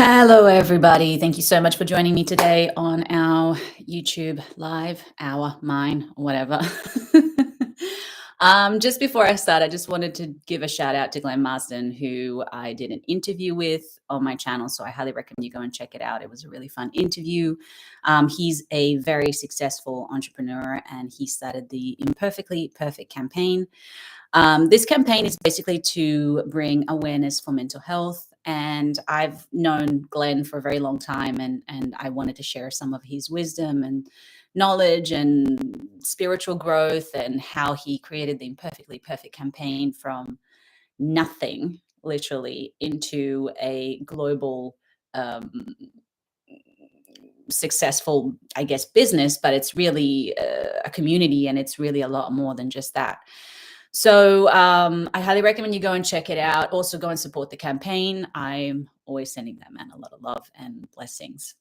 Hello, everybody. Thank you so much for joining me today on our YouTube live, mine, whatever. Just before I start, I just wanted to give a shout out to Glenn Marsden, who I did an interview with on my channel. So I highly recommend you go and check it out. It was a really fun interview. He's a very successful entrepreneur, and he started the Imperfectly Perfect campaign. This campaign is basically to bring awareness for mental health. And I've known Glenn for a very long time, and I wanted to share some of his wisdom and knowledge and spiritual growth and how he created the Imperfectly Perfect campaign from nothing, literally, into a global successful, I guess, business, but it's really a community, and it's really a lot more than just that. So I highly recommend you go and check it out. Also go and support the campaign. I'm always sending that man a lot of love and blessings.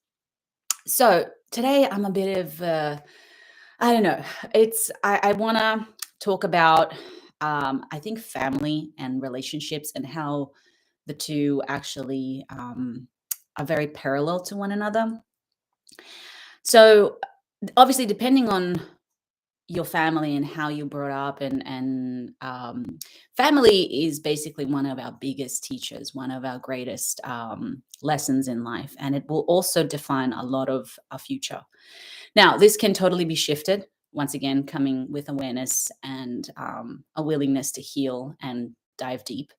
So today I'm a bit of, I don't know, I want to talk about, I think, family and relationships and how the two actually are very parallel to one another. So obviously, depending on your family and how you brought up, and family is basically one of our biggest teachers, one of our greatest lessons in life, and it will also define a lot of our future. Now, this can totally be shifted, once again coming with awareness and a willingness to heal and dive deep.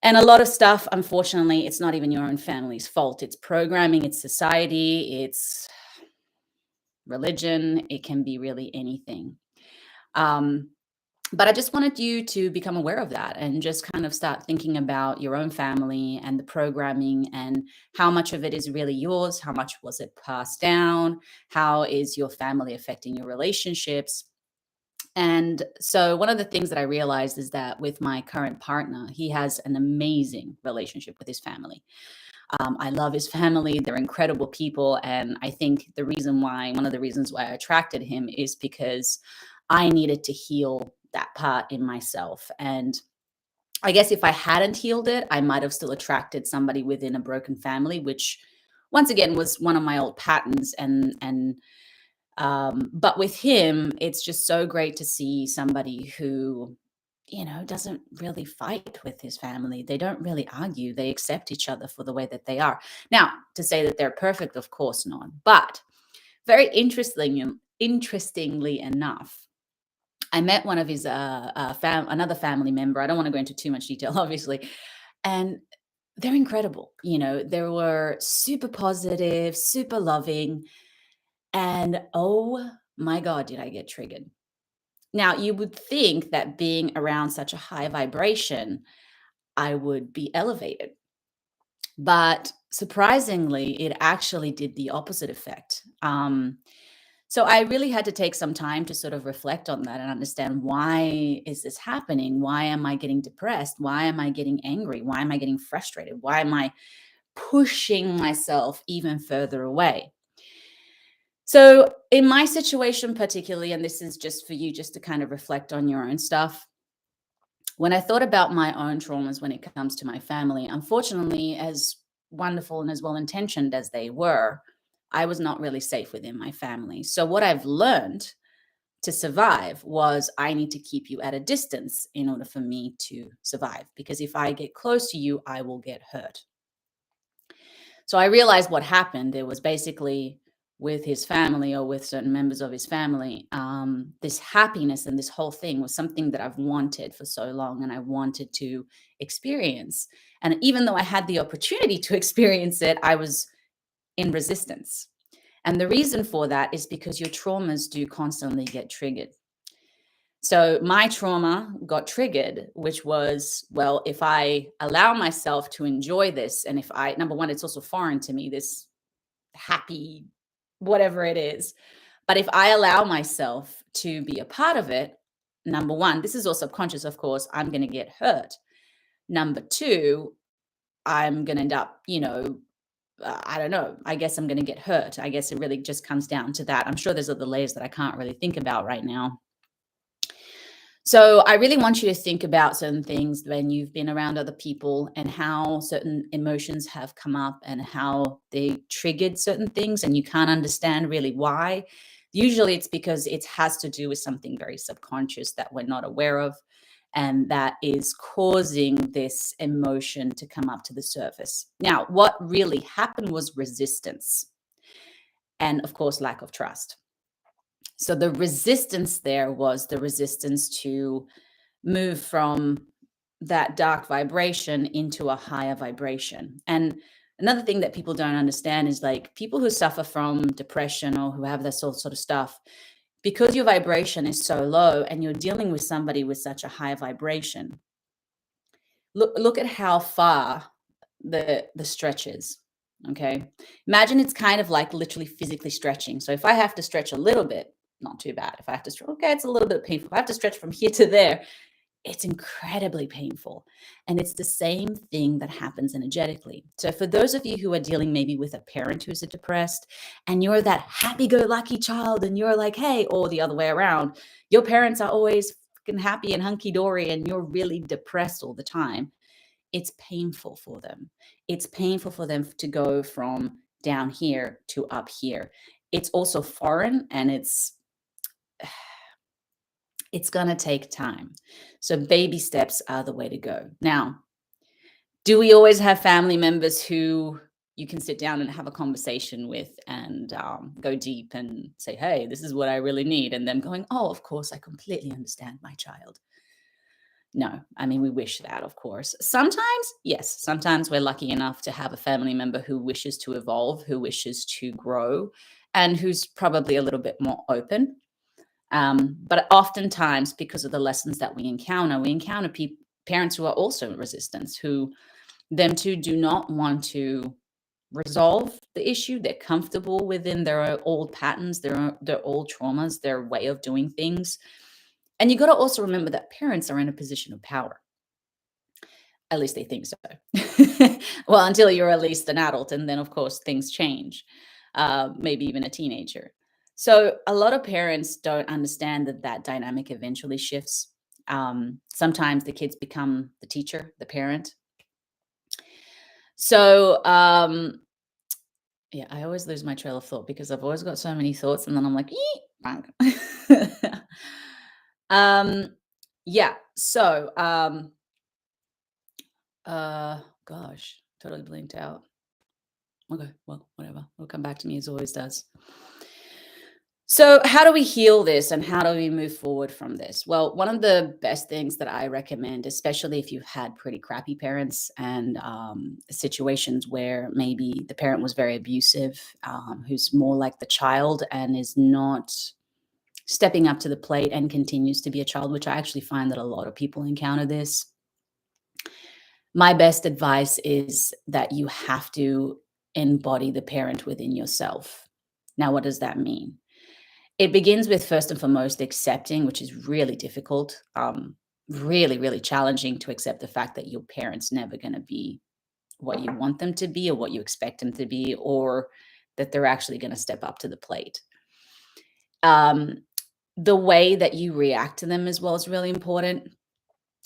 And a lot of stuff, unfortunately, it's not even your own family's fault. It's programming, it's society, it's religion, it can be really anything. But I just wanted you to become aware of that and just kind of start thinking about your own family and the programming and how much of it is really yours, how much was it passed down, how is your family affecting your relationships. And so one of the things that I realized is that with my current partner, he has an amazing relationship with his family. I love his family. They're incredible people. And I think one of the reasons why I attracted him is because I needed to heal that part in myself. And I guess if I hadn't healed it, I might have still attracted somebody within a broken family, which once again was one of my old patterns. But with him, it's just so great to see somebody who, doesn't really fight with his family. They don't really argue. They accept each other for the way that they are. Now, to say that they're perfect, of course not. But very interestingly enough, I met one of his another family member. I don't want to go into too much detail, obviously, and they're incredible. They were super positive, super loving, and oh my God, did I get triggered? Now, you would think that being around such a high vibration, I would be elevated. But surprisingly, it actually did the opposite effect. So I really had to take some time to sort of reflect on that and understand, why is this happening? Why am I getting depressed? Why am I getting angry? Why am I getting frustrated? Why am I pushing myself even further away? So in my situation particularly, and this is just for you just to kind of reflect on your own stuff, when I thought about my own traumas when it comes to my family, unfortunately, as wonderful and as well-intentioned as they were, I was not really safe within my family. So what I've learned to survive was, I need to keep you at a distance in order for me to survive. Because if I get close to you, I will get hurt. So I realized what happened. It was basically with his family, or with certain members of his family, this happiness and this whole thing was something that I've wanted for so long, and I wanted to experience. And even though I had the opportunity to experience it, I was in resistance. And the reason for that is because your traumas do constantly get triggered. So my trauma got triggered, which was, well, if I allow myself to enjoy this, and if I, number one, it's also foreign to me, this happy, whatever it is. But if I allow myself to be a part of it, number one, this is all subconscious, of course, I'm going to get hurt. Number two, I'm going to end up, I don't know, I guess I'm going to get hurt. I guess it really just comes down to that. I'm sure there's other layers that I can't really think about right now. So I really want you to think about certain things when you've been around other people and how certain emotions have come up and how they triggered certain things and you can't understand really why. Usually it's because it has to do with something very subconscious that we're not aware of, and that is causing this emotion to come up to the surface. Now, what really happened was resistance and, of course, lack of trust. So the resistance there was the resistance to move from that dark vibration into a higher vibration. And another thing that people don't understand is like people who suffer from depression or who have this sort of stuff, because your vibration is so low and you're dealing with somebody with such a high vibration, look at how far the stretch is. Okay. Imagine it's kind of like literally physically stretching. So if I have to stretch a little bit, not too bad. If I have to stretch, okay, it's a little bit painful. If I have to stretch from here to there, it's incredibly painful. And it's the same thing that happens energetically. So for those of you who are dealing maybe with a parent who's depressed and you're that happy-go-lucky child and you're like, hey, or the other way around, your parents are always fucking happy and hunky-dory and you're really depressed all the time. It's painful for them. It's painful for them to go from down here to up here. It's also foreign and it's going to take time. So baby steps are the way to go. Now, do we always have family members who you can sit down and have a conversation with and go deep and say, hey, this is what I really need? And them going, oh, of course, I completely understand my child. No, I mean, we wish that, of course. Sometimes, yes, sometimes we're lucky enough to have a family member who wishes to evolve, who wishes to grow, and who's probably a little bit more open. But oftentimes, because of the lessons that we encounter parents who are also resistant, who them too do not want to resolve the issue. They're comfortable within their old patterns, their old traumas, their way of doing things. And you got to also remember that parents are in a position of power. At least they think so. Well, until you're at least an adult, and then of course things change. Maybe even a teenager. So a lot of parents don't understand that dynamic eventually shifts. Sometimes the kids become the teacher, the parent. So yeah, I always lose my trail of thought because I've always got so many thoughts, and then I'm like, um, yeah. So gosh, totally blinked out. Okay, well, whatever. It'll come back to me as always does. So, how do we heal this and how do we move forward from this? Well, one of the best things that I recommend, especially if you've had pretty crappy parents and situations where maybe the parent was very abusive, who's more like the child and is not stepping up to the plate and continues to be a child, which I actually find that a lot of people encounter this. My best advice is that you have to embody the parent within yourself. Now, what does that mean? It begins with first and foremost accepting, which is really difficult, really, really challenging to accept the fact that your parent's never going to be what you want them to be or what you expect them to be, or that they're actually going to step up to the plate. Um, the way that you react to them as well is really important.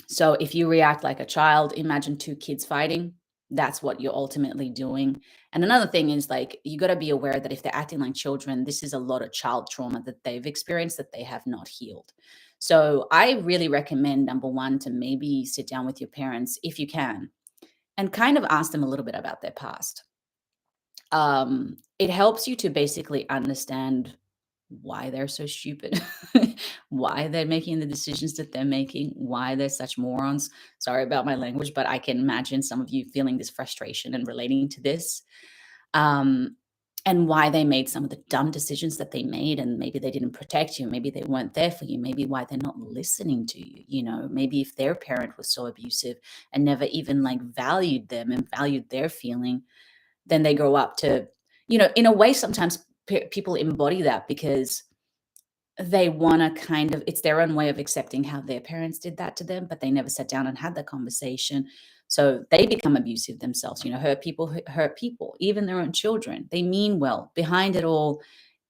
So if you react like a child, imagine two kids fighting. That's what you're ultimately doing. And another thing is like, you got to be aware that if they're acting like children, this is a lot of child trauma that they've experienced that they have not healed. So I really recommend, number one, to maybe sit down with your parents if you can and kind of ask them a little bit about their past. It helps you to basically understand why they're so stupid, why they're making the decisions that they're making, why they're such morons. Sorry about my language, but I can imagine some of you feeling this frustration and relating to this. Um, and why they made some of the dumb decisions that they made, and maybe they didn't protect you, maybe they weren't there for you, maybe why they're not listening to you, maybe if their parent was so abusive and never even like valued them and valued their feeling, then they grow up to, in a way, sometimes people embody that because they want to kind of, it's their own way of accepting how their parents did that to them, but they never sat down and had that conversation. So they become abusive themselves, hurt people, even their own children. They mean well. Behind it all,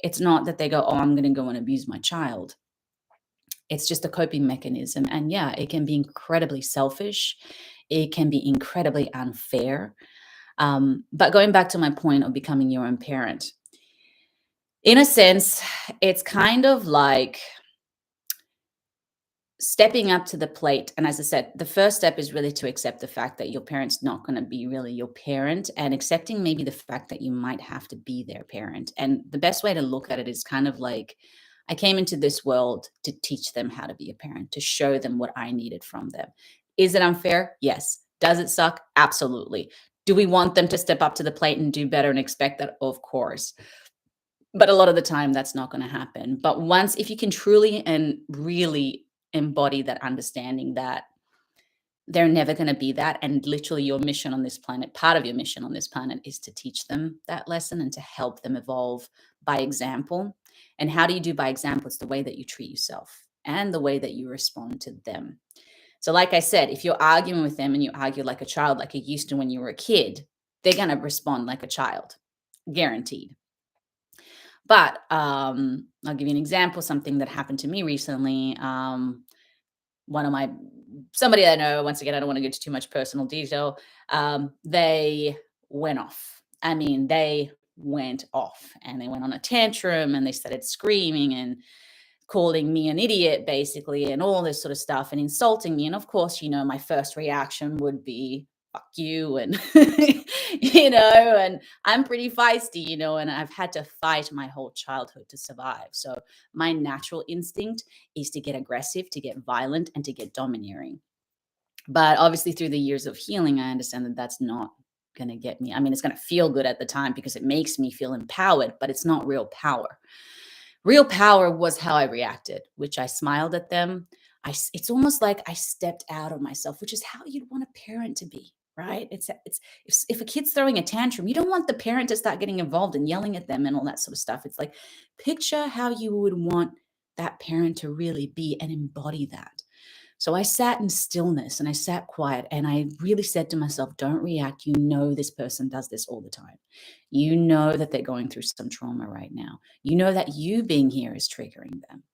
it's not that they go, oh, I'm going to go and abuse my child. It's just a coping mechanism. And yeah, it can be incredibly selfish. It can be incredibly unfair. But going back to my point of becoming your own parent, in a sense, it's kind of like stepping up to the plate. And as I said, the first step is really to accept the fact that your parent's not going to be really your parent, and accepting maybe the fact that you might have to be their parent. And the best way to look at it is kind of like, I came into this world to teach them how to be a parent, to show them what I needed from them. Is it unfair? Yes. Does it suck? Absolutely. Do we want them to step up to the plate and do better and expect that? Of course. But a lot of the time, that's not going to happen. But once, if you can truly and really embody that understanding that they're never going to be that, and literally your mission on this planet, part of your mission on this planet, is to teach them that lesson and to help them evolve by example. And how do you do by example? It's the way that you treat yourself and the way that you respond to them. So, like I said, if you're arguing with them and you argue like a child, like you used to when you were a kid, they're going to respond like a child, guaranteed. But I'll give you an example, something that happened to me recently. One of my somebody I know, once again, I don't want to get into too much personal detail. They went off. I mean, they went off and they went on a tantrum and they started screaming and calling me an idiot, basically, and all this sort of stuff and insulting me. And of course, my first reaction would be, fuck you. And, and I'm pretty feisty, and I've had to fight my whole childhood to survive. So my natural instinct is to get aggressive, to get violent, and to get domineering. But obviously, through the years of healing, I understand that that's not going to get me. I mean, it's going to feel good at the time because it makes me feel empowered, but it's not real power. Real power was how I reacted, which I smiled at them. It's almost like I stepped out of myself, which is how you'd want a parent to be, right? It's if a kid's throwing a tantrum, you don't want the parent to start getting involved and yelling at them and all that sort of stuff. It's like, picture how you would want that parent to really be and embody that. So I sat in stillness and I sat quiet and I really said to myself, don't react. You know, this person does this all the time. You know that they're going through some trauma right now. You know that you being here is triggering them.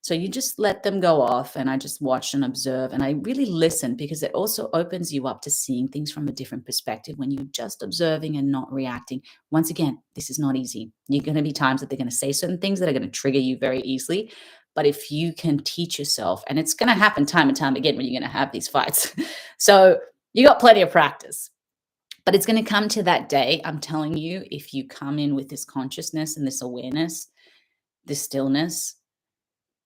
So you just let them go off, and I just watch and observe, and I really listen, because it also opens you up to seeing things from a different perspective when you're just observing and not reacting. Once again, this is not easy. You're going to be times that they're going to say certain things that are going to trigger you very easily. But if you can teach yourself, and it's going to happen time and time again when you're going to have these fights. So you got plenty of practice. But it's going to come to that day, I'm telling you, if you come in with this consciousness and this awareness, this stillness.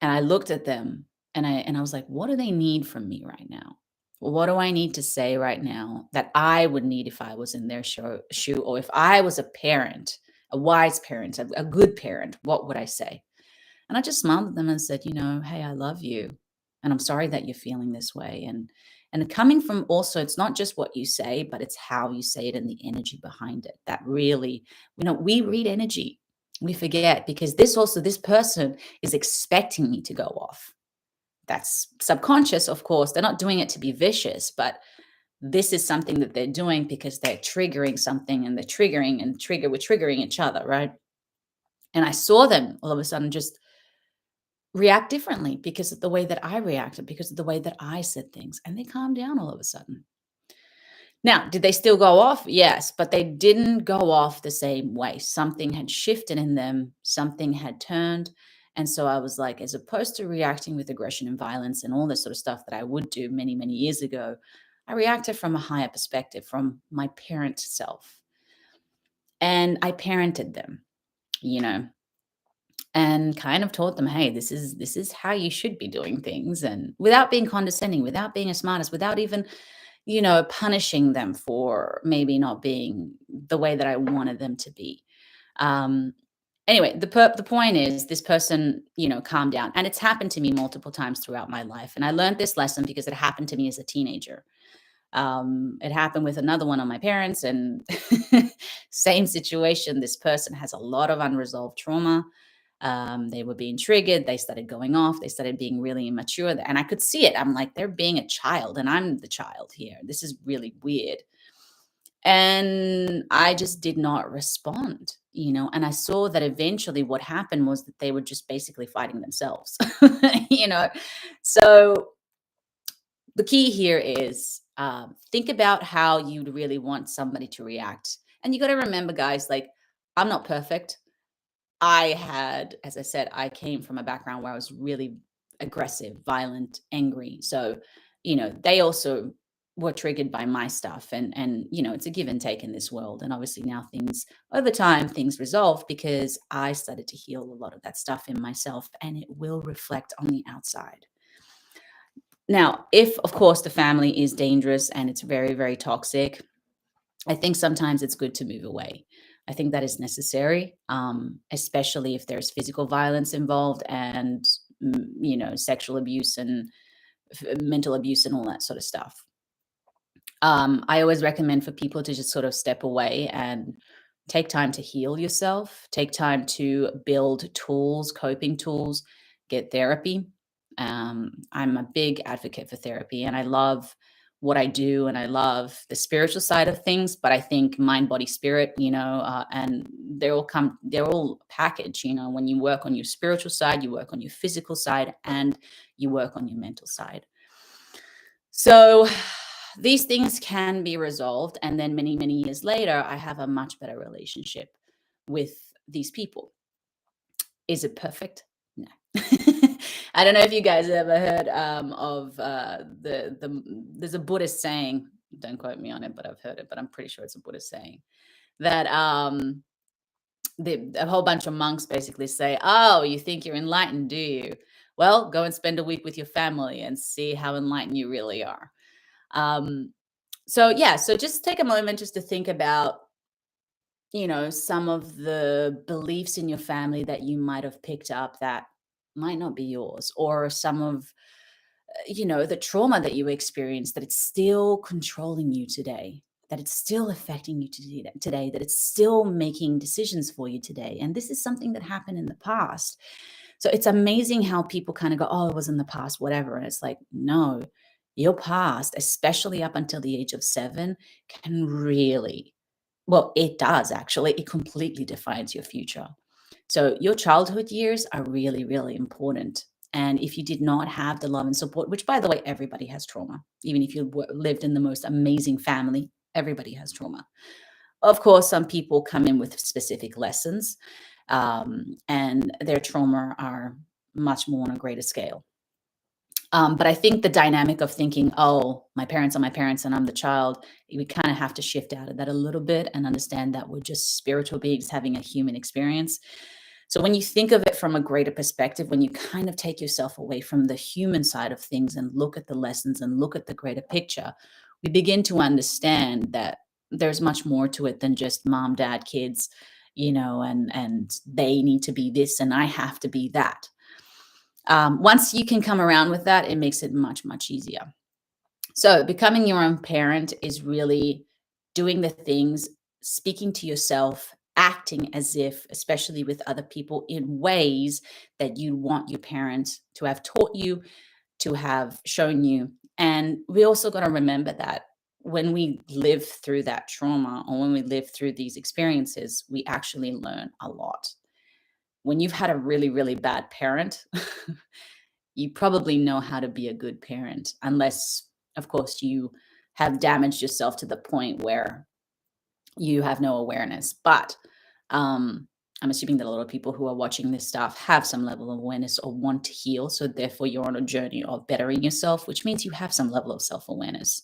And I looked at them and I was like, what do they need from me right now? What do I need to say right now that I would need if I was in their shoe, or if I was a parent, a wise parent, a good parent, what would I say? And I just smiled at them and said, hey, I love you. And I'm sorry that you're feeling this way. And coming from, also, it's not just what you say, but it's how you say it and the energy behind it. That really, we read energy. We forget, because this person is expecting me to go off. That's subconscious, of course. They're not doing it to be vicious, but this is something that they're doing because they're triggering something, and we're triggering each other, right? And I saw them all of a sudden just react differently because of the way that I reacted, because of the way that I said things, and they calmed down all of a sudden. Now, did they still go off? Yes, but they didn't go off the same way. Something had shifted in them, something had turned. And so I was like, as opposed to reacting with aggression and violence and all this sort of stuff that I would do many, many years ago, I reacted from a higher perspective, from my parent self. And I parented them, you know, and kind of taught them, hey, this is how you should be doing things, and without being condescending, without being a smartest, without even punishing them for maybe not being the way that I wanted them to be. Um, anyway, the point is, this person, calmed down, and it's happened to me multiple times throughout my life, and I learned this lesson because it happened to me as a teenager. It happened with another one of my parents, and same situation. This person has a lot of unresolved trauma. They were being triggered. They started going off. They started being really immature. And I could see it. I'm like, they're being a child and I'm the child here. This is really weird. And I just did not respond, and I saw that eventually what happened was that they were just basically fighting themselves, you know. So the key here is, think about how you'd really want somebody to react. And you got to remember, guys, like, I'm not perfect. As I said, I came from a background where I was really aggressive, violent, angry. So, they also were triggered by my stuff. And it's a give and take in this world. And obviously now over time, things resolve because I started to heal a lot of that stuff in myself, and it will reflect on the outside. Now, if of course the family is dangerous and it's very, very toxic, I think sometimes it's good to move away. I think that is necessary, especially if there's physical violence involved and sexual abuse and mental abuse and all that sort of stuff. I always recommend for people to just sort of step away and take time to heal yourself, take time to build tools, coping tools, get therapy. I'm a big advocate for therapy, and I love what I do, and I love the spiritual side of things. But I think mind, body, spirit, and they're all packaged. When you work on your spiritual side, you work on your physical side, and you work on your mental side. So these things can be resolved. And then many, many years later, I have a much better relationship with these people. Is it perfect? No. I don't know if you guys have ever heard of there's a Buddhist saying, don't quote me on it, but I've heard it, but I'm pretty sure it's a Buddhist saying that a whole bunch of monks basically say, oh, you think you're enlightened, do you? Well, go and spend a week with your family and see how enlightened you really are. So just take a moment just to think about, some of the beliefs in your family that you might have picked up that might not be yours, or some of, the trauma that you experienced, that it's still controlling you today, that it's still affecting you today, that it's still making decisions for you today. And this is something that happened in the past. So it's amazing how people kind of go, oh, it was in the past, whatever. And it's like, no, your past, especially up until the age of 7, can really, well, it does actually, it completely defines your future. So your childhood years are really, really important. And if you did not have the love and support, which by the way, everybody has trauma, even if you lived in the most amazing family, everybody has trauma. Of course, some people come in with specific lessons, and their trauma are much more on a greater scale. But I think the dynamic of thinking, oh, my parents are my parents and I'm the child, we kind of have to shift out of that a little bit and understand that we're just spiritual beings having a human experience. So when you think of it from a greater perspective, when you kind of take yourself away from the human side of things and look at the lessons and look at the greater picture, we begin to understand that there's much more to it than just mom, dad, kids, and they need to be this and I have to be that. Once you can come around with that, it makes it much, much easier. So becoming your own parent is really doing the things, speaking to yourself, acting as if, especially with other people, in ways that you want your parents to have taught you, to have shown you. And we also got to remember that when we live through that trauma, or when we live through these experiences, we actually learn a lot. When you've had a really, really bad parent, you probably know how to be a good parent, unless, of course, you have damaged yourself to the point where you have no awareness. But I'm assuming that a lot of people who are watching this stuff have some level of awareness or want to heal. So therefore, you're on a journey of bettering yourself, which means you have some level of self-awareness.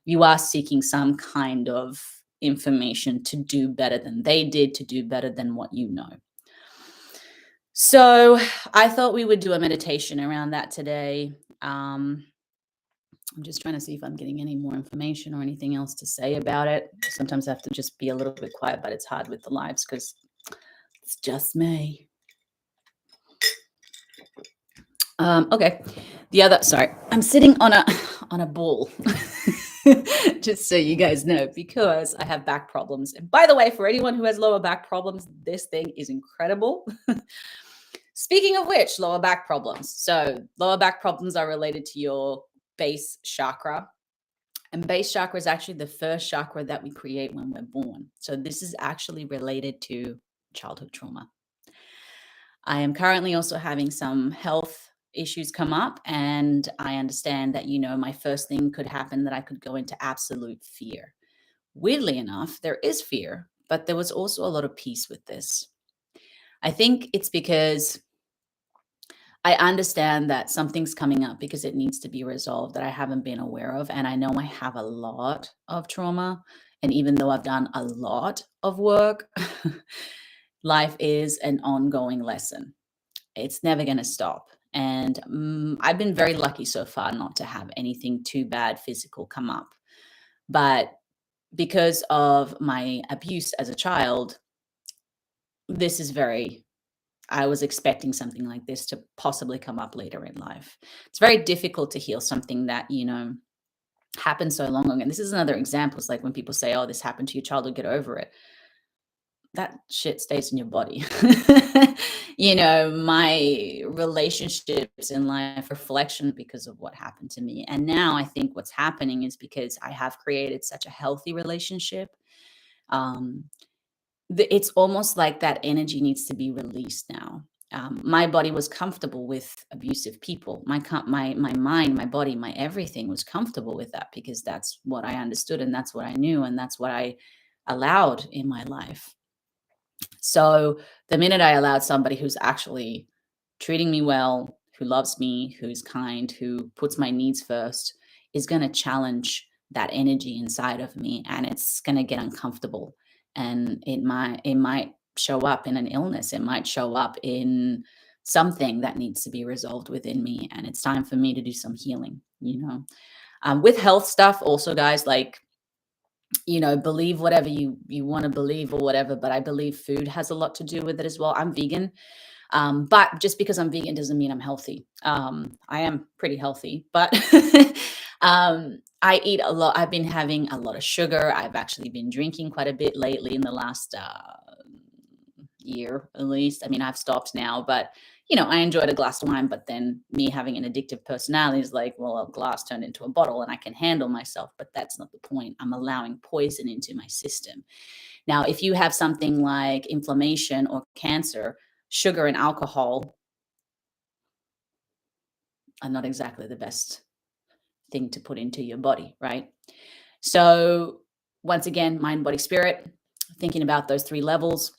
You are seeking some kind of information to do better than they did, to do better than what you know. So I thought we would do a meditation around that today. I'm just trying to see if I'm getting any more information or anything else to say about it. Sometimes I have to just be a little bit quiet, but it's hard with the lives because it's just me. Okay. Sorry, I'm sitting on a ball. Just so you guys know, because I have back problems. And by the way, for anyone who has lower back problems, this thing is incredible. Speaking of which, lower back problems. So lower back problems are related to your base chakra. And base chakra is actually the first chakra that we create when we're born. So this is actually related to childhood trauma. I am currently also having some health issues come up, and I understand that, my first thing could happen that I could go into absolute fear. Weirdly enough, there is fear, but there was also a lot of peace with this. I think it's because I understand that something's coming up because it needs to be resolved that I haven't been aware of. And I know I have a lot of trauma. And even though I've done a lot of work, life is an ongoing lesson. It's never going to stop. And I've been very lucky so far not to have anything too bad physical come up. But because of my abuse as a child, this is very I was expecting something like this to possibly come up later in life. It's very difficult to heal something that, happened so long ago. And this is another example. It's like when people say, oh, this happened to your childhood, get over it. That shit stays in your body. My relationships in life reflection because of what happened to me. And now I think what's happening is because I have created such a healthy relationship. Um, it's almost like that energy needs to be released now. My body was comfortable with abusive people. My mind, my body, my everything was comfortable with that because that's what I understood and that's what I knew and that's what I allowed in my life. So the minute I allowed somebody who's actually treating me well, who loves me, who's kind, who puts my needs first, is going to challenge that energy inside of me, and it's going to get uncomfortable. And it might show up in an illness. It might show up in something that needs to be resolved within me, and it's time for me to do some healing. With health stuff, also, guys, like believe whatever you want to believe or whatever, but I believe food has a lot to do with it as well. I'm vegan, but just because I'm vegan doesn't mean I'm healthy. I am pretty healthy, but I eat a lot. I've been having a lot of sugar. I've actually been drinking quite a bit lately in the last year, at least. I mean, I've stopped now, but I enjoyed a glass of wine, but then me having an addictive personality is like, well, a glass turned into a bottle and I can handle myself, but that's not the point. I'm allowing poison into my system. Now, if you have something like inflammation or cancer, sugar and alcohol are not exactly the best thing to put into your body, right? So, once again, mind, body, spirit, thinking about those three levels.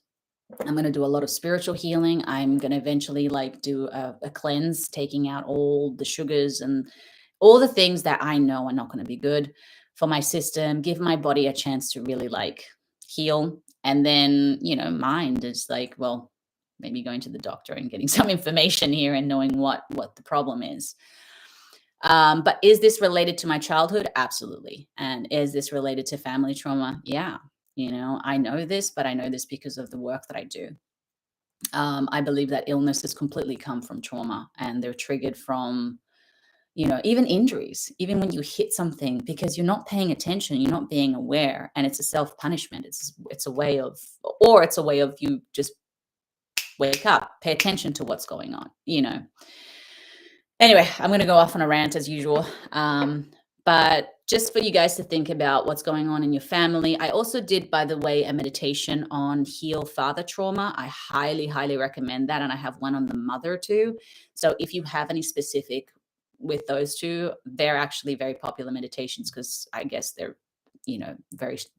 I'm going to do a lot of spiritual healing. I'm going to eventually do a cleanse, taking out all the sugars and all the things that I know are not going to be good for my system, give my body a chance to really heal. And then, mind is like, well, maybe going to the doctor and getting some information here and knowing what the problem is. But is this related to my childhood? Absolutely. And is this related to family trauma? Yeah. I know this, but I know this because of the work that I do. I believe that illnesses completely come from trauma and they're triggered from, even injuries, even when you hit something because you're not paying attention, you're not being aware, and it's a self-punishment. It's a way of, or it's a way of you just wake up, pay attention to what's going on. Anyway, I'm going to go off on a rant as usual. But just for you guys to think about what's going on in your family. I also did, by the way, a meditation on heal father trauma. I highly, highly recommend that. And I have one on the mother too. So if you have any specific with those two, they're actually very popular meditations because I guess they're,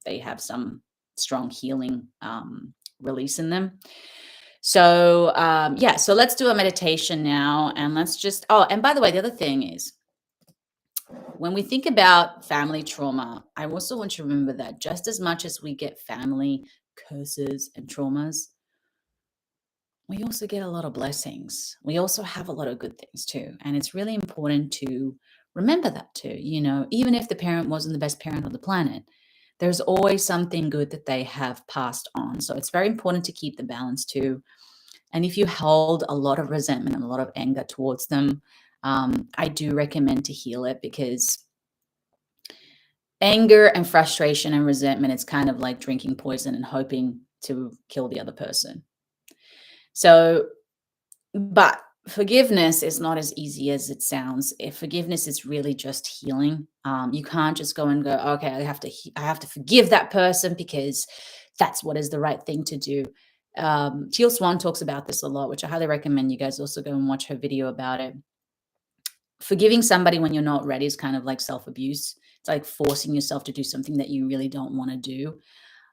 they have some strong healing release in them. So, yeah, so let's do a meditation now. And let's just, oh, and by the way, the other thing is, when we think about family trauma, I also want you to remember that just as much as we get family curses and traumas, we also get a lot of blessings. We also have a lot of good things too. And it's really important to remember that too. Even if the parent wasn't the best parent on the planet, there's always something good that they have passed on. So it's very important to keep the balance too. And if you hold a lot of resentment and a lot of anger towards them, I do recommend to heal it because anger and frustration and resentment, it's kind of like drinking poison and hoping to kill the other person. So, but Forgiveness is not as easy as it sounds. If forgiveness is really just healing. You can't just go and go, okay, I have to forgive that person because that's what is the right thing to do. Teal Swan talks about this a lot, which I highly recommend you guys also go and watch her video about it. Forgiving somebody when you're not ready is kind of like self-abuse. It's like forcing yourself to do something that you really don't want to do.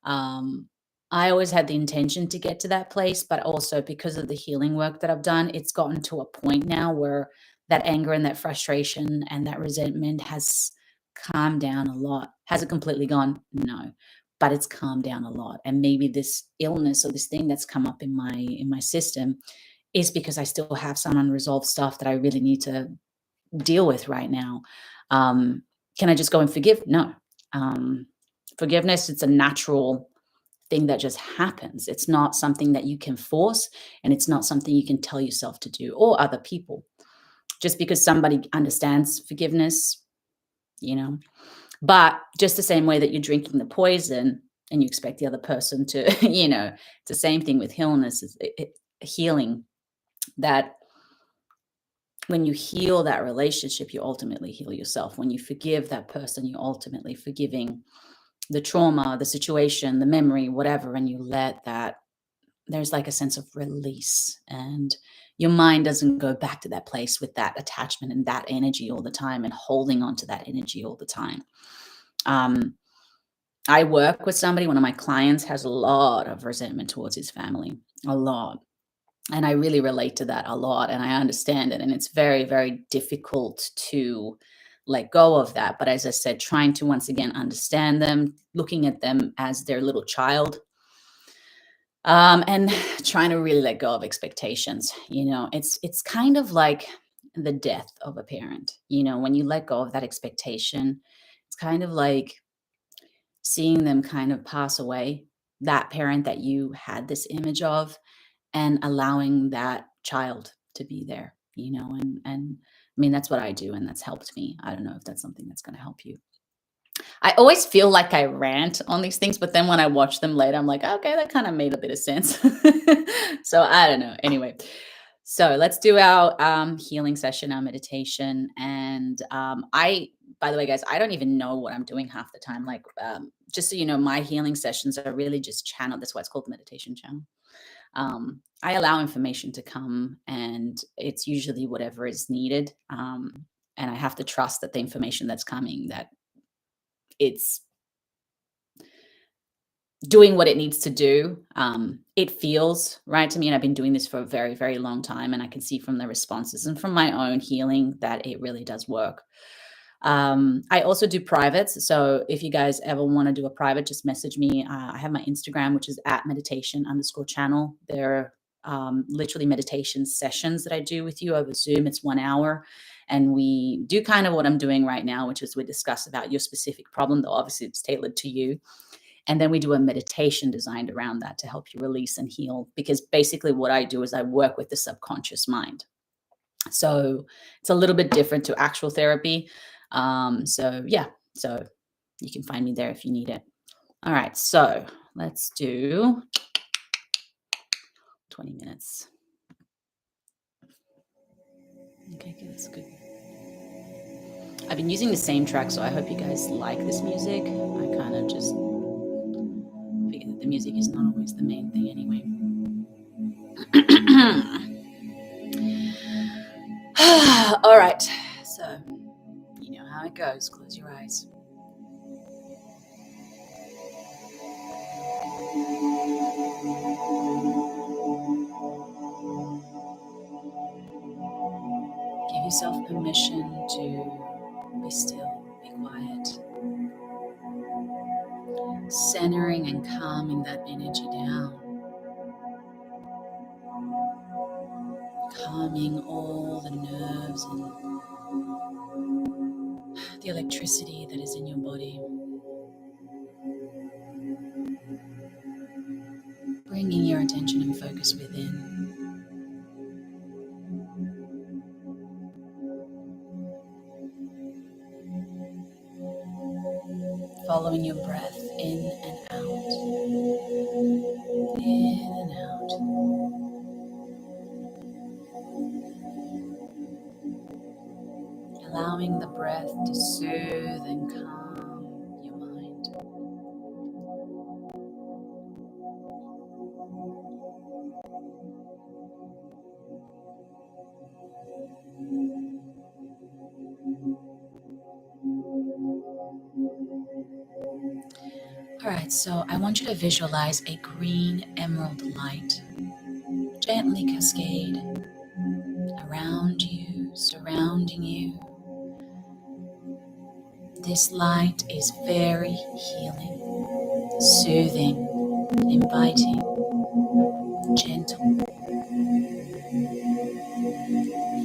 Um, I always had the intention to get to that place, but also because of the healing work that I've done, it's gotten to a point now where that anger and that frustration and that resentment has calmed down a lot. Has it completely gone? No, but it's calmed down a lot. And maybe this illness or this thing that's come up in my system is because I still have some unresolved stuff that I really need to deal with right now. Um, can I just go and forgive? No. Um, Forgiveness, it's a natural thing that just happens. It's not something that you can force, and it's not something you can tell yourself to do or other people. Just because somebody understands forgiveness, you know. But just the same way that you're drinking the poison and you expect the other person to, it's the same thing with illness, healing. That when you heal that relationship, you ultimately heal yourself. When you forgive that person, you're ultimately forgiving the trauma, the situation, the memory, whatever, and you let that, there's like a sense of release, and your mind doesn't go back to that place with that attachment and that energy all the time and holding on to that energy all the time. I work with somebody, one of my clients has a lot of resentment towards his family, a lot. And I really relate to that a lot, and I understand it. And it's very, very difficult to let go of that. But as I said, trying to once again understand them, looking at them as their little child, and trying to really let go of expectations. It's kind of like the death of a parent. When you let go of that expectation, it's kind of like seeing them kind of pass away, that parent that you had this image of, and allowing that child to be there, and I mean, that's what I do, and that's helped me. I don't know if that's something that's going to help you. I always feel like I rant on these things, but then when I watch them later, I'm like, okay, that kind of made a bit of sense. So I don't know. Anyway, so let's do our healing session, our meditation. And by the way, guys, I don't even know what I'm doing half the time. Like, just so you know, my healing sessions are really just channel. That's why it's called the meditation channel. I allow information to come, and it's usually whatever is needed. And I have to trust that the information that's coming, that it's doing what it needs to do. It feels right to me, and I've been doing this for a very, very long time, and I can see from the responses and from my own healing that it really does work. I also do privates. So if you guys ever want to do a private, just message me. I have my Instagram, which is at meditation_channel. There are literally meditation sessions that I do with you over Zoom. It's 1 hour. And we do kind of what I'm doing right now, which is we discuss about your specific problem, though obviously it's tailored to you. And then we do a meditation designed around that to help you release and heal. Because basically what I do is I work with the subconscious mind. So it's a little bit different to actual therapy. So yeah, so you can find me there if you need it. All right, so let's do 20 minutes. Okay, that's good. I've been using the same track, so I hope you guys like this music. I kind of just figure that the music is not always the main thing anyway. All right, so you know how it goes. Close your eyes. Give yourself permission to be still, be quiet, centering and calming that energy down, calming all the nerves and the electricity that is in your body, bringing your attention and focus within. Following your breath in and out, in and out. breath to soothe and calm your mind. All right, so I want you to visualize a green emerald light gently cascade around you, surrounding you. This light is very healing, soothing, inviting, gentle.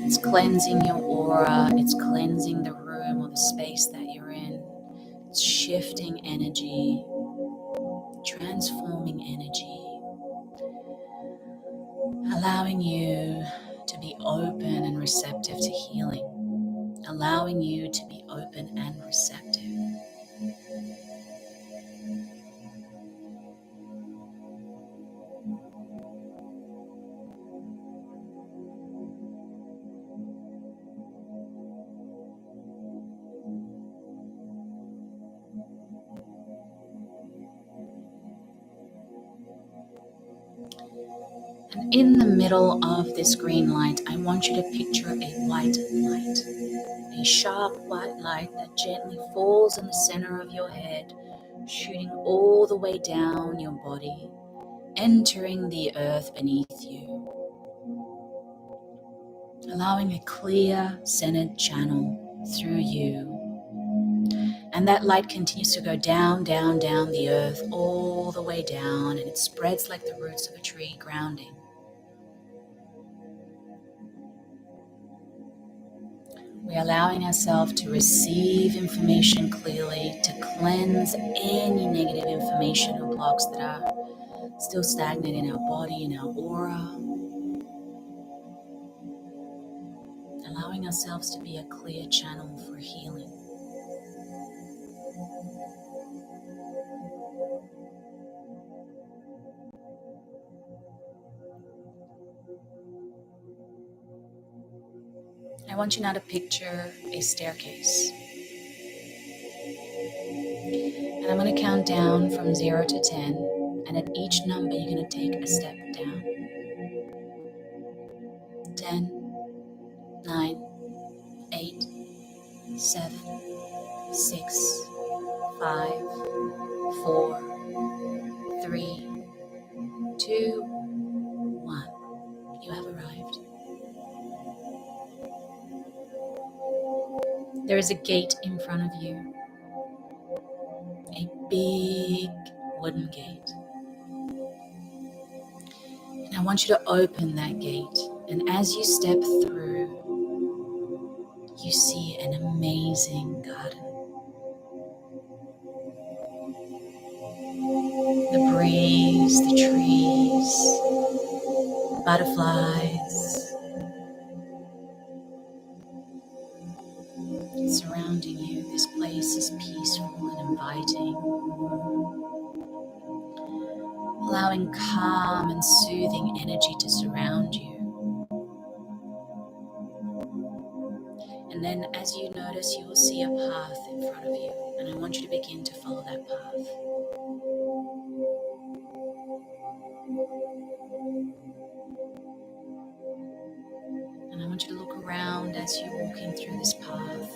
It's cleansing your aura, it's cleansing the room or the space that you're in. It's shifting energy, transforming energy, allowing you to be open and receptive to healing, allowing you to be open and receptive. And in the middle of this green light, I want you to picture a white light, a sharp white light that gently falls in the center of your head, shooting all the way down your body, entering the earth beneath you, allowing a clear, centered channel through you. And that light continues to go down, down, down the earth, all the way down, and it spreads like the roots of a tree, grounding. We're allowing ourselves to receive information clearly, to cleanse any negative information or blocks that are still stagnant in our body, in our aura. Allowing ourselves to be a clear channel for healing. I want you now to picture a staircase. And I'm going to count down from 0 to 10. And at each number, you're going to take a step down. 10, 9, 8, 7, 6, 5, 4, 3, 2, 1. You have arrived. There is a gate in front of you. A big wooden gate. And I want you to open that gate. And as you step through, you see an amazing garden. The breeze, the trees, butterflies surrounding you. This place is peaceful and inviting, allowing calm and soothing energy to surround you. And then as you notice, you will see a path in front of you, and I want you to begin to follow that path. And I want you to look around as you're walking through this path,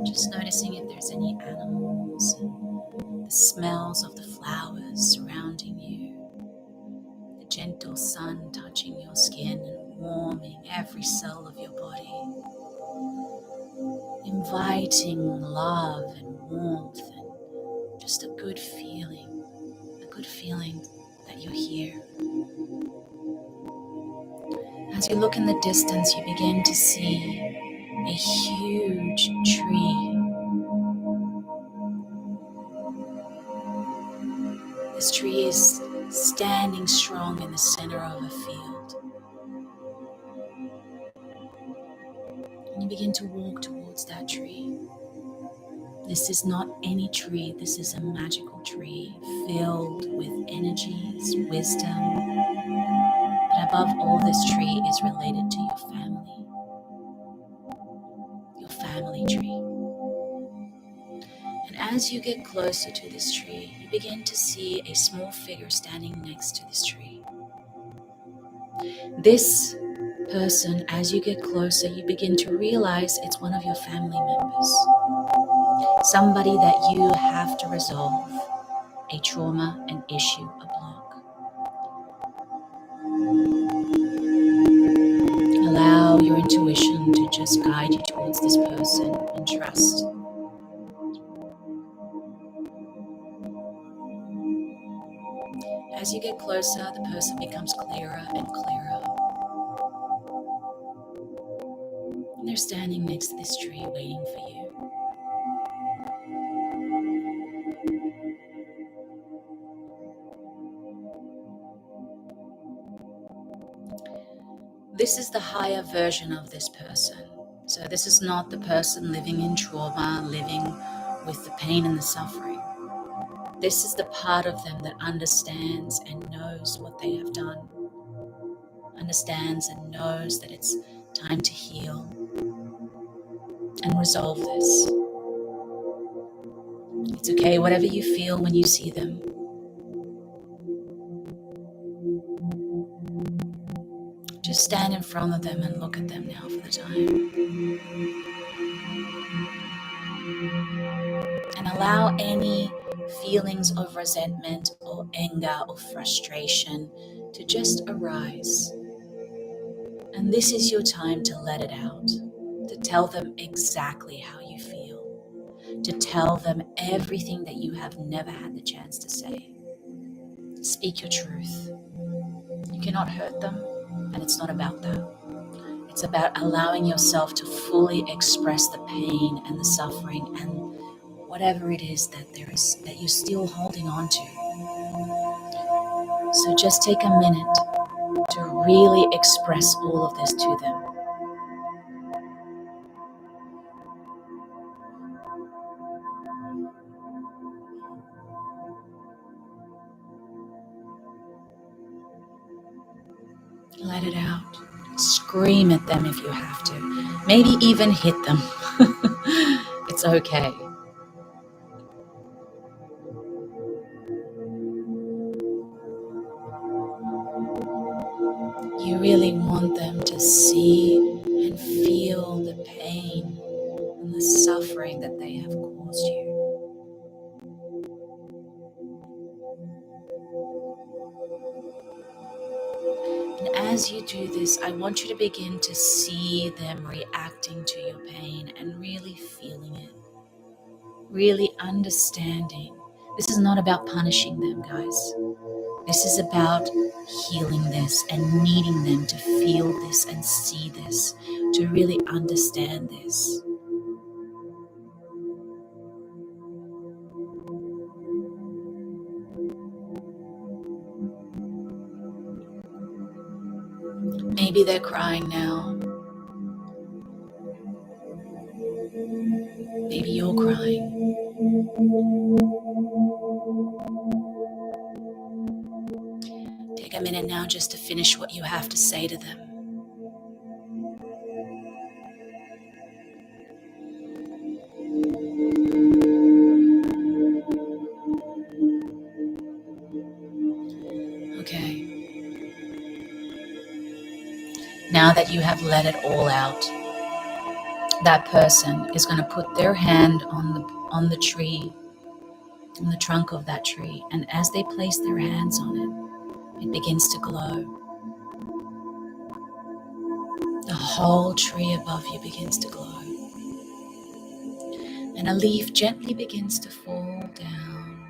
just noticing if there's any animals, and the smells of the flowers surrounding you, the gentle sun touching your skin and warming every cell of your body, inviting love and warmth and just a good feeling that you're here. As you look in the distance, you begin to see a huge tree. This tree is standing strong in the center of a field. And you begin to walk towards that tree. This is not any tree, this is a magical tree filled with energies, wisdom. But above all, this tree is related to your family tree. as you get closer to this tree, you begin to see a small figure standing next to this tree. This person, as you get closer, you begin to realize it's one of your family members, somebody that you have to resolve a trauma, an issue, a block. Allow your intuition to just guide you towards this person and trust. As you get closer, the person becomes clearer and clearer. And they're standing next to this tree waiting for you. This is the higher version of this person. So this is not the person living in trauma, living with the pain and the suffering. This is the part of them that understands and knows what they have done. Understands and knows that it's time to heal and resolve this. It's okay, whatever you feel when you see them. Just stand in front of them and look at them now for the time. And allow any feelings of resentment or anger or frustration to just arise. And this is your time to let it out, to tell them exactly how you feel, to tell them everything that you have never had the chance to say. Speak your truth. You cannot hurt them, and it's not about that. It's about allowing yourself to fully express the pain and the suffering and whatever it is that you're still holding on to. So just take a minute to really express all of this to them. Let it out. Scream at them if you have to. Maybe even hit them. It's okay. You really want them to see and feel the pain and the suffering that they have caused you. And as you do this, I want you to begin to see them reacting to your pain and really feeling it, really understanding. This is not about punishing them, guys. This is about healing this and needing them to feel this and see this, to really understand this. Maybe they're crying now. Maybe you're crying. Take a minute now just to finish what you have to say to them. Okay. Now that you have let it all out, that person is going to put their hand on the tree, on the trunk of that tree, and as they place their hands on it, it begins to glow. The whole tree above you begins to glow. And a leaf gently begins to fall down,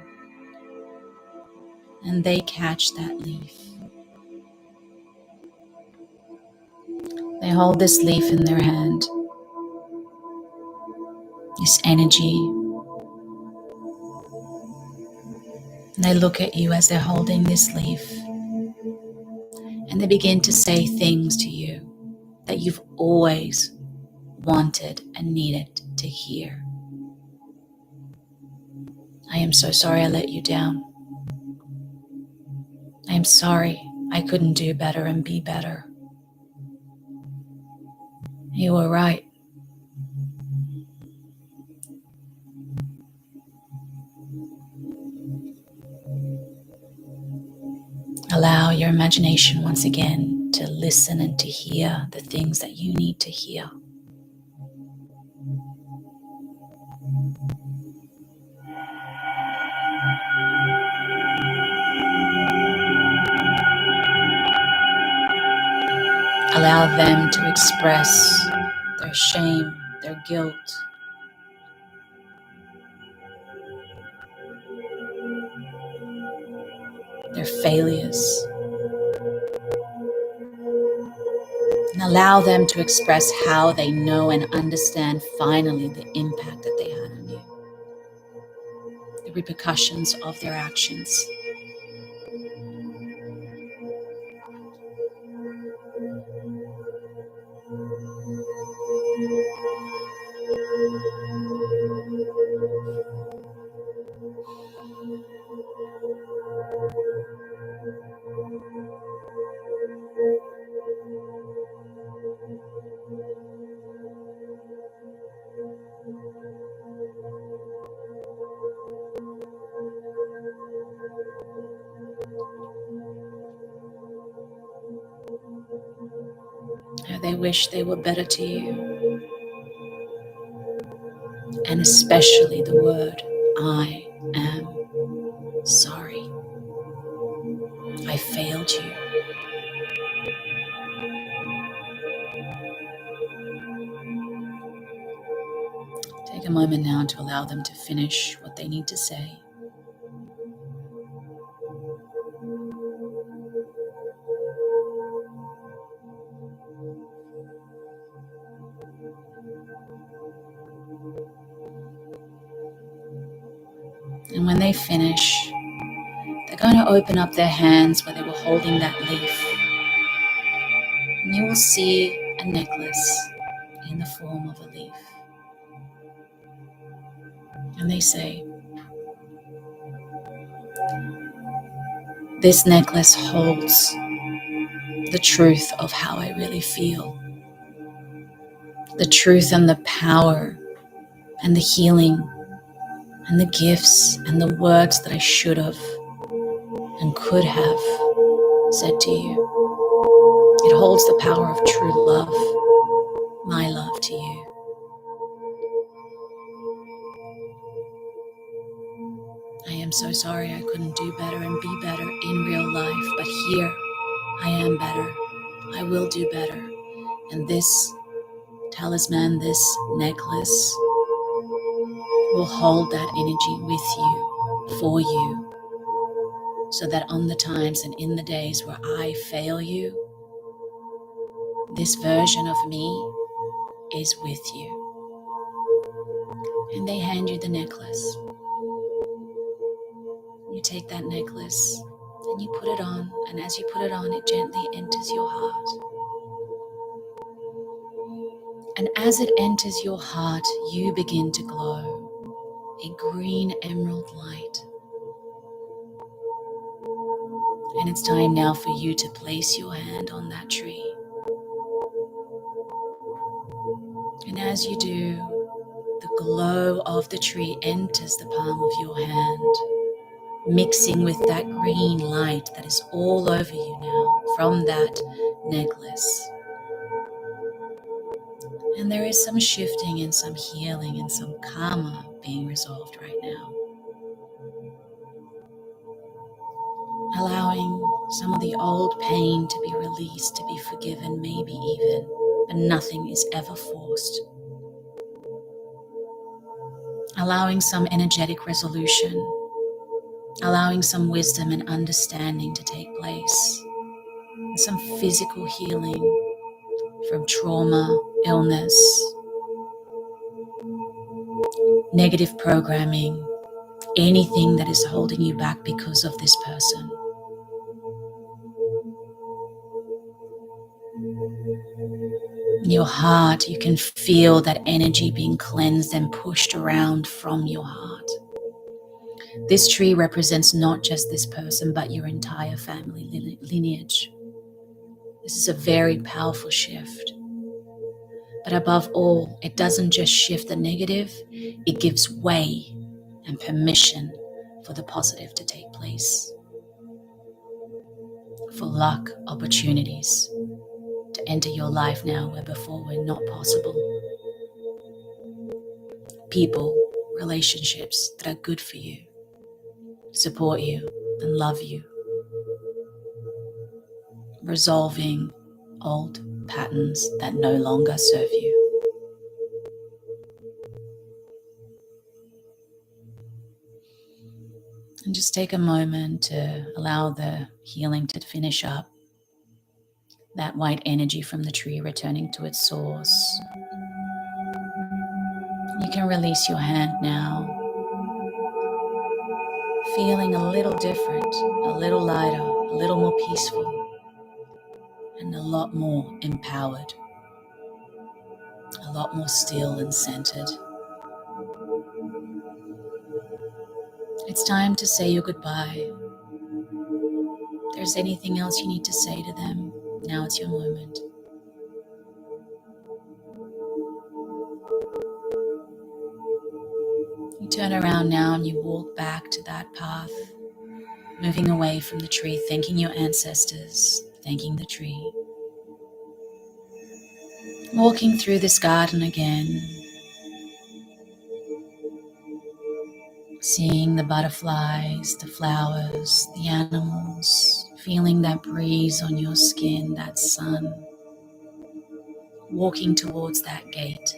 and they catch that leaf. They hold this leaf in their hand, this energy, and they look at you as they're holding this leaf, and they begin to say things to you that you've always wanted and needed to hear. I am so sorry I let you down. I am sorry I couldn't do better and be better. You were right. Allow your imagination once again to listen and to hear the things that you need to hear. Allow them to express their shame, their guilt, their failures. And allow them to express how they know and understand finally the impact that they had on you, the repercussions of their actions. How they wish they were better to you, and especially the word, I am sorry. I failed you. Take a moment now to allow them to finish what they need to say. And when they finish, they're going to open up their hands where they were holding that leaf. And you will see a necklace in the form of a leaf. And they say, this necklace holds the truth of how I really feel. The truth and the power and the healing and the gifts and the words that I should have and could have said to you. It holds the power of true love, my love to you. I am so sorry I couldn't do better and be better in real life, but here I am better. I will do better. And this talisman, this necklace, will hold that energy with you, for you, so that on the times and in the days where I fail you, this version of me is with you. And they hand you the necklace. You take that necklace and you put it on, and as you put it on, it gently enters your heart. And as it enters your heart, you begin to glow a green emerald light. And it's time now for you to place your hand on that tree. And as you do, the glow of the tree enters the palm of your hand, mixing with that green light that is all over you now from that necklace. And there is some shifting and some healing and some karma being resolved right now. Allowing some of the old pain to be released, to be forgiven, maybe even, but nothing is ever forced. Allowing some energetic resolution, allowing some wisdom and understanding to take place, and some physical healing from trauma, illness, negative programming, anything that is holding you back because of this person. In your heart, you can feel that energy being cleansed and pushed around from your heart. This tree represents not just this person, but your entire family lineage. This is a very powerful shift. But above all, it doesn't just shift the negative, it gives way and permission for the positive to take place. for luck, opportunities to enter your life now where before were not possible. People, relationships that are good for you, support you, and love you. Resolving old patterns that no longer serve you. And just take a moment to allow the healing to finish up. That white energy from the tree returning to its source. You can release your hand now, feeling a little different, a little lighter, a little more peaceful, and a lot more empowered, a lot more still and centered. It's time to say your goodbye. If there's anything else you need to say to them, now it's your moment. You turn around now and you walk back to that path, moving away from the tree, thanking your ancestors, thanking the tree. Walking through this garden again, seeing the butterflies, the flowers, the animals, feeling that breeze on your skin, that sun. Walking towards that gate,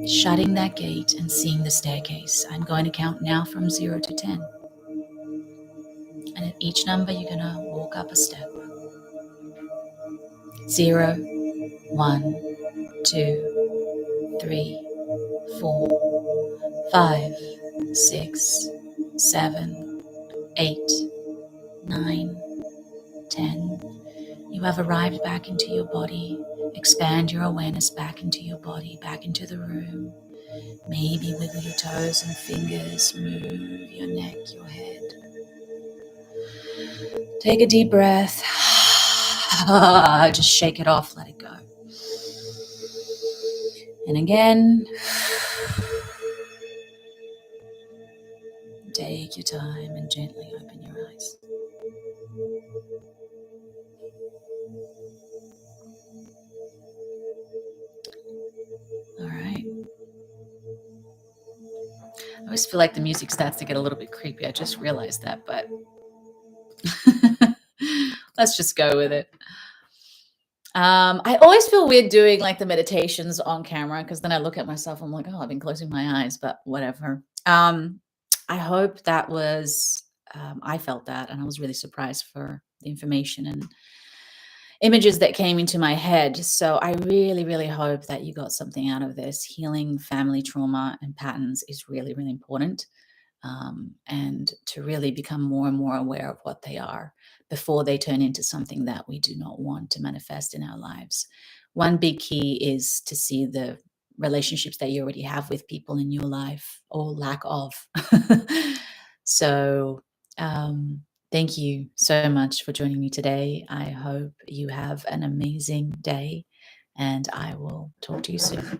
shutting that gate and seeing the staircase. I'm going to count now from 0 to 10. And at each number, you're going to walk up a step. 0, 1, 2, 3, 4, 5, 6, 7, 8, 9, 10. You have arrived back into your body. Expand your awareness back into your body, back into the room. Maybe wiggle your toes and fingers, move your neck, your head. Take a deep breath. Just shake it off, let it go. And again, take your time and gently open your eyes. All right. I always feel like the music starts to get a little bit creepy. I just realized that, but let's just go with it. I always feel weird doing like the meditations on camera because then I look at myself, I'm like, oh, I've been closing my eyes, but whatever. I hope that was, I felt that, and I was really surprised for the information and images that came into my head. So I really, really hope that you got something out of this. Healing family trauma and patterns is really, really important. And to really become more and more aware of what they are before they turn into something that we do not want to manifest in our lives. One big key is to see the relationships that you already have with people in your life or lack of. So, thank you so much for joining me today. I hope you have an amazing day, and I will talk to you soon.